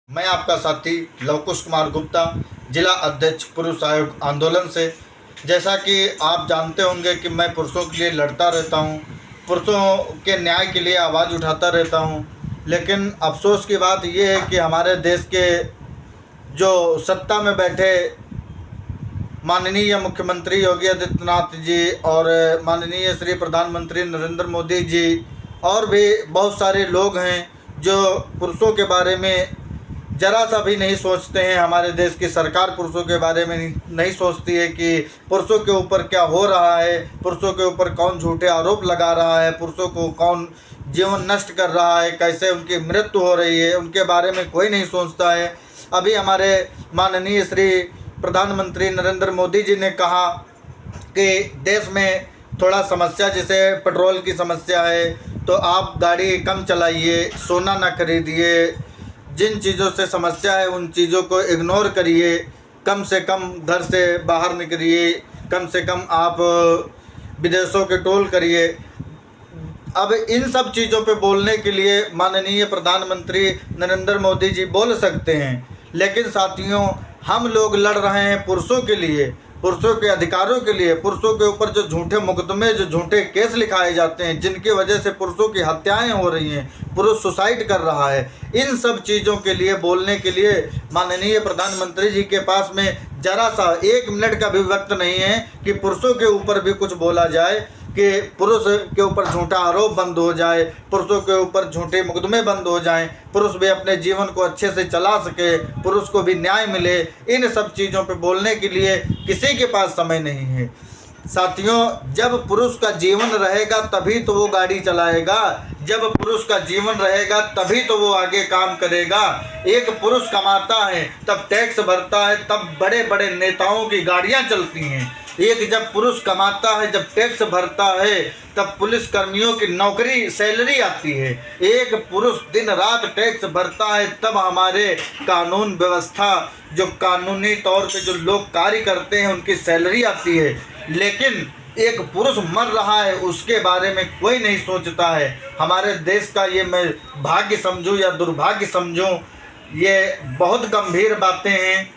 मैं आपका साथी लवकुश कुमार गुप्ता, जिला अध्यक्ष पुरुष आयोग आंदोलन से। जैसा कि आप जानते होंगे कि मैं पुरुषों के लिए लड़ता रहता हूं, पुरुषों के न्याय के लिए आवाज़ उठाता रहता हूं। लेकिन अफसोस की बात यह है कि हमारे देश के जो सत्ता में बैठे माननीय मुख्यमंत्री योगी आदित्यनाथ जी और माननीय श्री प्रधानमंत्री नरेंद्र मोदी जी और भी बहुत सारे लोग हैं जो पुरुषों के बारे में जरा सा भी नहीं सोचते हैं। हमारे देश की सरकार पुरुषों के बारे में नहीं सोचती है कि पुरुषों के ऊपर क्या हो रहा है, पुरुषों के ऊपर कौन झूठे आरोप लगा रहा है, पुरुषों को कौन जीवन नष्ट कर रहा है, कैसे उनकी मृत्यु हो रही है, उनके बारे में कोई नहीं सोचता है। अभी हमारे माननीय श्री प्रधानमंत्री नरेंद्र मोदी जी ने कहा कि देश में थोड़ा समस्या जैसे पेट्रोल की समस्या है तो आप गाड़ी कम चलाइए, सोना ना खरीदिए, जिन चीज़ों से समस्या है उन चीज़ों को इग्नोर करिए, कम से कम घर से बाहर निकलिए, कम से कम आप विदेशों के टोल करिए। अब इन सब चीज़ों पे बोलने के लिए माननीय प्रधानमंत्री नरेंद्र मोदी जी बोल सकते हैं, लेकिन साथियों हम लोग लड़ रहे हैं पुरुषों के लिए, पुरुषों के अधिकारों के लिए। पुरुषों के ऊपर जो झूठे मुकदमे, जो झूठे केस लिखाए जाते हैं, जिनकी वजह से पुरुषों की हत्याएं हो रही हैं, पुरुष सुसाइड कर रहा है, इन सब चीज़ों के लिए बोलने के लिए माननीय प्रधानमंत्री जी के पास में जरा सा 1 मिनट का भी वक्त नहीं है कि पुरुषों के ऊपर भी कुछ बोला जाए, कि पुरुष के ऊपर झूठा आरोप बंद हो जाए, पुरुषों के ऊपर झूठे मुकदमे बंद हो जाएं, पुरुष भी अपने जीवन को अच्छे से चला सके, पुरुष को भी न्याय मिले। इन सब चीज़ों पे बोलने के लिए किसी के पास समय नहीं है। साथियों, जब पुरुष का जीवन रहेगा तभी तो वो गाड़ी चलाएगा, जब पुरुष का जीवन रहेगा तभी तो वो आगे काम करेगा। एक पुरुष कमाता है तब टैक्स भरता है, तब बड़े बड़े नेताओं की गाड़ियां चलती हैं। एक जब पुरुष कमाता है, जब टैक्स भरता है, तब पुलिस कर्मियों की नौकरी सैलरी आती है। एक पुरुष दिन रात टैक्स भरता है तब हमारे कानून व्यवस्था, जो कानूनी तौर पे जो लोग कार्य करते हैं, उनकी सैलरी आती है। लेकिन एक पुरुष मर रहा है उसके बारे में कोई नहीं सोचता है। हमारे देश का ये मैं भाग्य समझूं या दुर्भाग्य समझूं, ये बहुत गंभीर बातें हैं।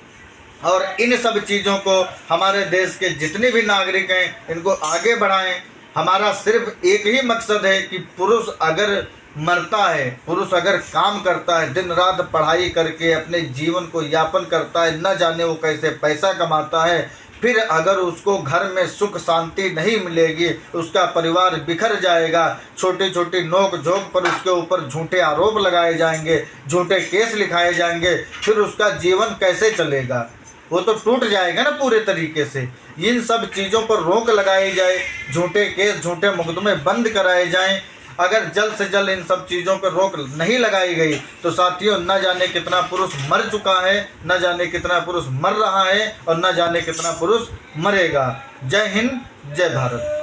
और इन सब चीज़ों को हमारे देश के जितने भी नागरिक हैं इनको आगे बढ़ाएं। हमारा सिर्फ एक ही मकसद है कि पुरुष अगर मरता है, पुरुष अगर काम करता है, दिन रात पढ़ाई करके अपने जीवन को यापन करता है, न जाने वो कैसे पैसा कमाता है, फिर अगर उसको घर में सुख शांति नहीं मिलेगी, उसका परिवार बिखर जाएगा, छोटी छोटी नोक झोंक पर उसके ऊपर झूठे आरोप लगाए जाएंगे, झूठे केस लिखाए जाएंगे, फिर उसका जीवन कैसे चलेगा? वो तो टूट जाएगा ना पूरे तरीके से। इन सब चीज़ों पर रोक लगाई जाए, झूठे केस, झूठे मुकदमे बंद कराए जाएं। अगर जल्द से जल्द इन सब चीज़ों पर रोक नहीं लगाई गई तो साथियों न जाने कितना पुरुष मर चुका है, न जाने कितना पुरुष मर रहा है और न जाने कितना पुरुष मरेगा। जय हिंद, जय भारत।